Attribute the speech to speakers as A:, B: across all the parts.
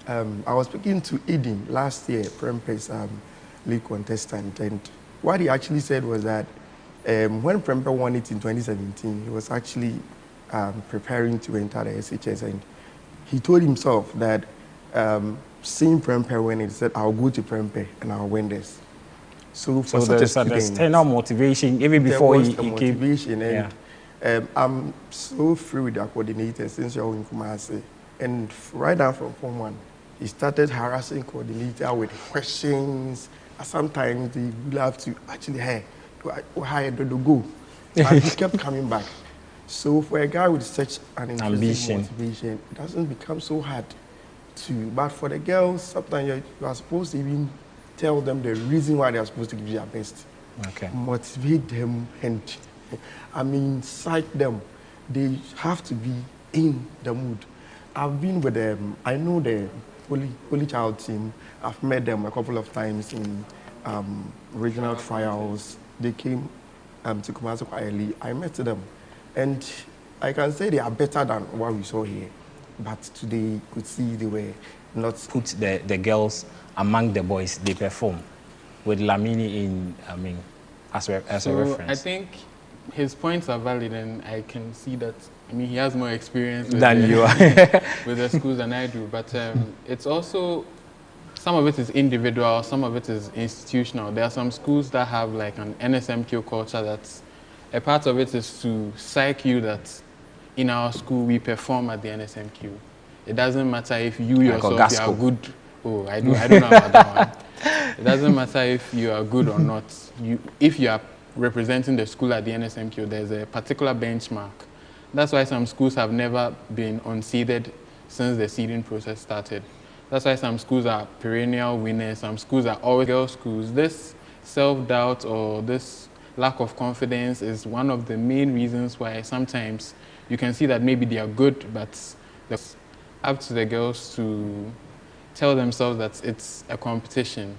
A: I was speaking to Eden last year, Prempeh's league contestant, and what he actually said was that when Prempeh won it in 2017, he was actually preparing to enter the SHS, and he told himself that seeing Prempeh win it, he said, I'll go to Prempeh and I'll win this. So for such a student,
B: there's external motivation even before he came.
A: Motivation, and I'm so free with our coordinator since you're in Kumasi. And right now from Form 1, he started harassing coordinator with questions. Sometimes they will have to actually, hey, do go? But he kept coming back. So for a guy with such an intrinsic motivation, it doesn't become so hard to. But for the girls, sometimes you are supposed to even tell them the reason why they are supposed to give you their best.
B: Okay.
A: Motivate them and, psych them. They have to be in the mood. I've been with them. I know the Holy Child team. I've met them a couple of times in regional trials. They came to Kumasi quite early. I met them. And I can say they are better than what we saw here. But today, you could see they were not...
B: Put the girls among the boys, they perform with Lamini in, as a reference.
C: I think his points are valid, and I can see that. He has more experience
B: than you are
C: with the schools than I do. But it's also, some of it is individual, some of it is institutional. There are some schools that have like an NSMQ culture that's, a part of it is to psych you that in our school we perform at the NSMQ. It doesn't matter if you yourself you are good. Oh, I don't know about that one. It doesn't matter if you are good or not. If you are representing the school at the NSMQ, there's a particular benchmark. That's why some schools have never been unseeded since the seeding process started. That's why some schools are perennial winners, some schools are always girls' schools. This self-doubt or this lack of confidence is one of the main reasons why sometimes you can see that maybe they are good, but it's up to the girls to tell themselves that it's a competition.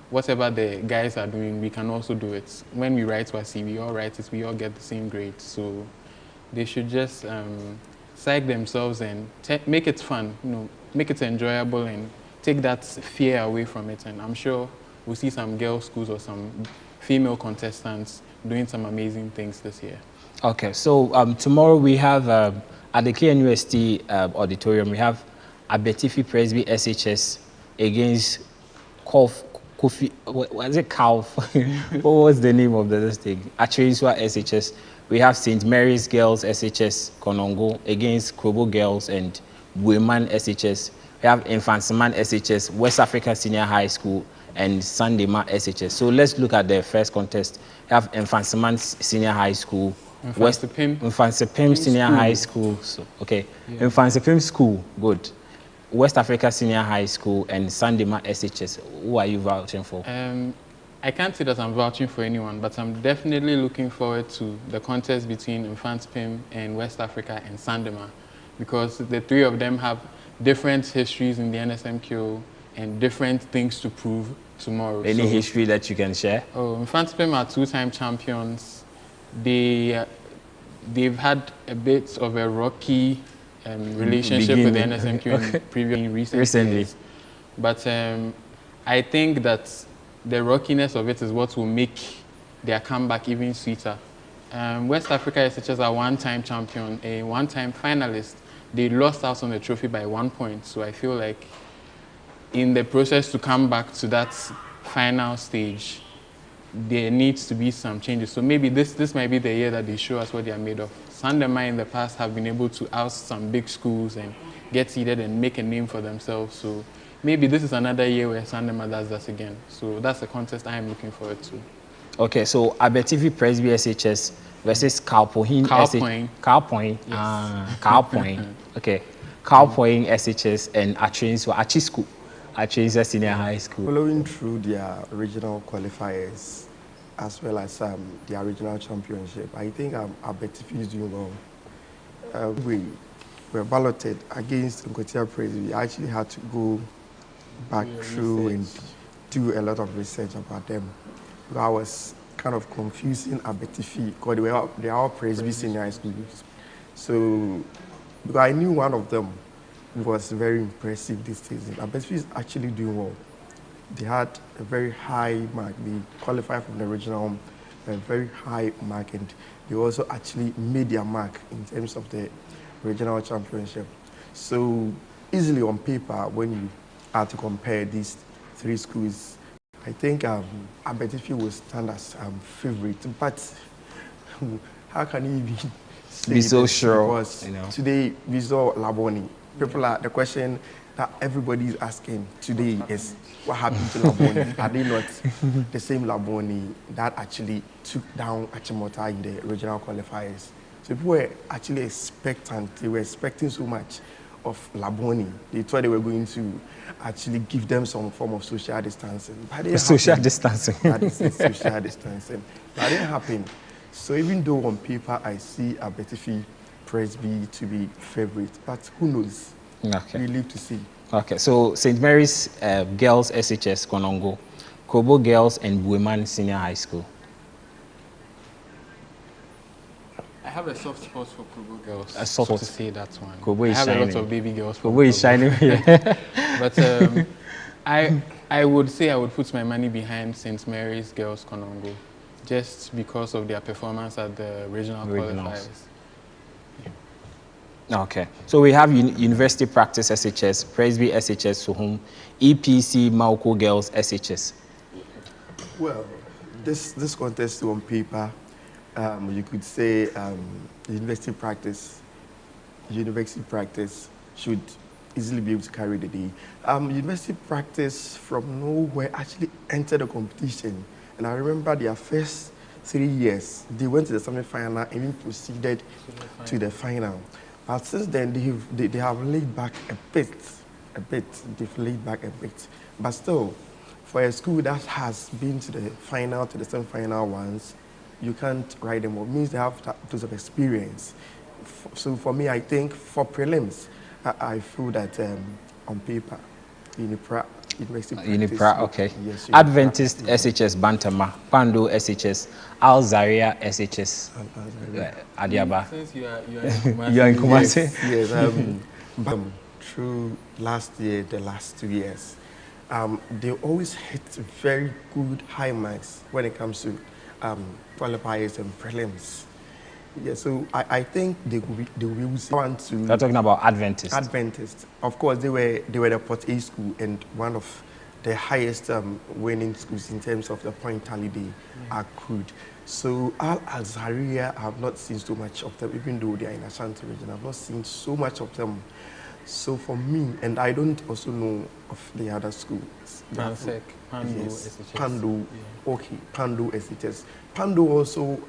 C: Whatever the guys are doing, we can also do it. When we write WASSCE, we all write it, we all get the same grade. So they should just psych themselves and make it fun, make it enjoyable and take that fear away from it. And I'm sure we'll see some girls' schools or some female contestants doing some amazing things this year.
B: Okay, so tomorrow we have at the KNUST auditorium, we have Abetifi Presby SHS against Kofi, what is it, Calf? What was the name of the thing? Achiriswa SHS. We have St. Mary's Girls SHS Konongo against Krobo Girls and Bueman SHS. We have Infanseman SHS, West Africa Senior High School, and Sandema SHS. So let's look at the first contest. We have Infanseman Senior High School, Infansepim Senior High School. So, okay, yeah. Infansepim School, good. West Africa Senior High School and Sandema SHS. Who are you vouching for?
C: I can't say that I'm vouching for anyone, but I'm definitely looking forward to the contest between Infanspim and West Africa and Sandema, because the three of them have different histories in the NSMQ and different things to prove tomorrow.
B: Any history that you can share?
C: Oh, Infanspim are two-time champions. They've had a bit of a rocky relationship with the NSMQ in previous recent years. But I think that the rockiness of it is what will make their comeback even sweeter. West Africa SHS are one-time champion, a one-time finalist. They lost out on the trophy by 1 point. So I feel like in the process to come back to that final stage, there needs to be some changes. So maybe this might be the year that they show us what they are made of. Sandema in the past have been able to oust some big schools and get seeded and make a name for themselves. So maybe this is another year where Sandema does that again. So that's a contest I am looking forward to.
B: Okay, so Abetifi Presby SHS versus Kalpohin SHS. Kalpohin. Yes. Kalpohin. Okay. Kalpohin SHS and Achiriswa Senior High School.
A: Following through their regional qualifiers as well as their regional championship, I think Abetifi is doing well. We were balloted against Nkotia Presby. I actually had to go back through and do a lot of research about them. I was kind of confusing Abetifi because they are all Presby Senior High Schools. So because I knew one of them was very impressive this season. Abetifi is actually doing well. They had a very high mark. They qualified from the regional, a very high mark, and they also actually made their mark in terms of the regional championship. So easily on paper, when you are to compare these three schools, I think Abetifi will stand as favorite. But how can you
B: be so sure?
A: Because today we saw Labone. The question that everybody is asking today is, what happened to Labone? Are they not the same Labone that actually took down Achimota in the regional qualifiers? So people were actually expectant. They were expecting so much of Labone. They thought they were going to actually give them some form of social distancing.
B: Social distancing.
A: That is social distancing. That didn't happen. So even though on paper I see Abetifi Presby to be favorite, but who knows?
B: Okay.
A: We live to see.
B: Okay, so St. Mary's Girls SHS Konongo, Kobo Girls and Bueman Senior High School.
C: I have a soft spot for Kobo girls.
B: A soft spot
C: to say that one.
B: Kobo
C: I
B: is
C: have
B: shining.
C: a lot of baby girls.
B: Kobo is shining.
C: But I would say I would put my money behind St. Mary's Girls Konongo, just because of their performance at the regional qualifiers.
B: Okay, so we have University Practice SHS, Presby SHS Suhum, EPC Mauko Girls SHS.
A: Well, this contest on paper, you could say University Practice should easily be able to carry the day. University Practice from nowhere actually entered the competition, and I remember their first 3 years, they went to the semi-final and even proceeded to the final. But since then, they have laid back a bit. They've laid back a bit. But still, for a school that has been to the final, to the semi-final once, you can't write them off. It means they have tons of experience. So for me, I think for prelims, I feel that on paper,
B: Unipra, okay.
A: Yes,
B: Adventist SHS Bantama, Pando SHS, Al Zaria SHS, Adiaba.
C: Since you are
B: in Kumasi.
A: Yes, through the last 2 years, they always hit very good high marks when it comes to qualifiers and prelims. Yeah, so I think they will want to.
B: You're talking about Adventist.
A: Adventist, of course, they were the Port A school and one of the highest winning schools in terms of the point tally they accrued. So Al Azaria, I have not seen so much of them, even though they are in Ashanti region. I've not seen so much of them. So for me, and I don't also know of the other schools.
C: Pansek, Pando,
A: yes,
C: SHS.
A: Pando, okay, Pando SHS. Pando also.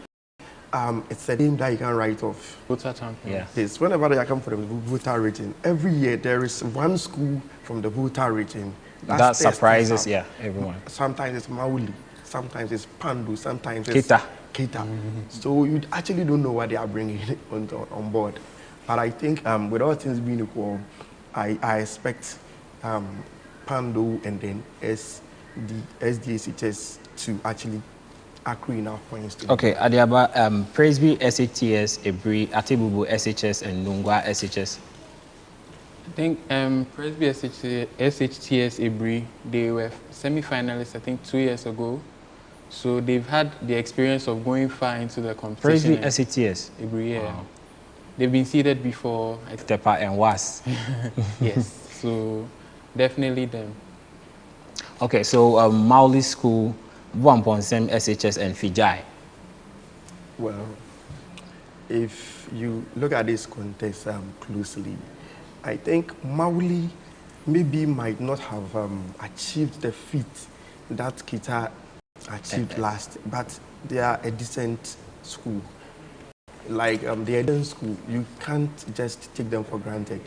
A: It's a name that you can write off.
C: Voter champion.
A: Yes, whenever they come from the Voter region, every year there is one school from the Voter region
B: that surprises, everyone.
A: Sometimes it's Mauli, sometimes it's Pandu, sometimes it's
B: Kita.
A: So you actually don't know what they are bringing on board. But I think with all things being equal, I expect Pandu and then SDHS to actually accrue enough points to
B: okay, Adiaba, Presby SHTS, Ebri, Atebubu SHS, and Nungwa SHS.
C: I think Presby SHTS Ebri, they were semi-finalists, I think 2 years ago. So they've had the experience of going far into the competition.
B: Presby SHTS?
C: Ebri, yeah.
B: Wow.
C: They've been seeded before.
B: Tepa and Was.
C: Yes, so definitely them.
B: Okay, so Mauli School, Buamponsem SHS, and Fijai.
A: Well, if you look at this contest closely, I think Mauli maybe might not have achieved the feat that Kita achieved last, but they are a decent school. Like the Eden school, you can't just take them for granted.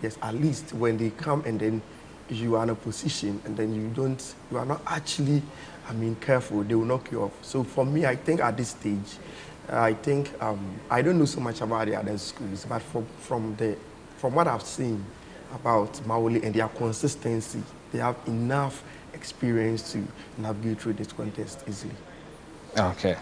A: Yes, at least when they come and then you are in a position and then you are not actually, careful, they will knock you off. So for me, I think at this stage, I think, I don't know so much about the other schools, but from what I've seen about Mauli and their consistency, they have enough experience to navigate through this contest easily.
B: Okay.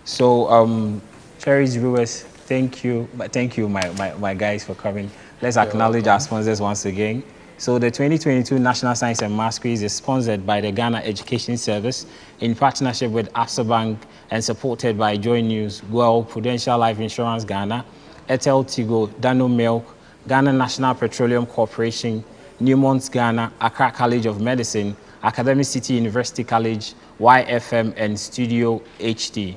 B: So, Cherry's viewers, thank you, my guys, for coming let's acknowledge our sponsors once again. So the 2022 National Science and Maths Quiz is sponsored by the Ghana Education Service in partnership with Absa Bank and supported by Joy News, Guel, Prudential Life Insurance Ghana, Etel Tigo, Dano Milk, Ghana National Petroleum Corporation, Newmont Ghana, Accra College of Medicine, Academic City University College, YFM, and Studio HD.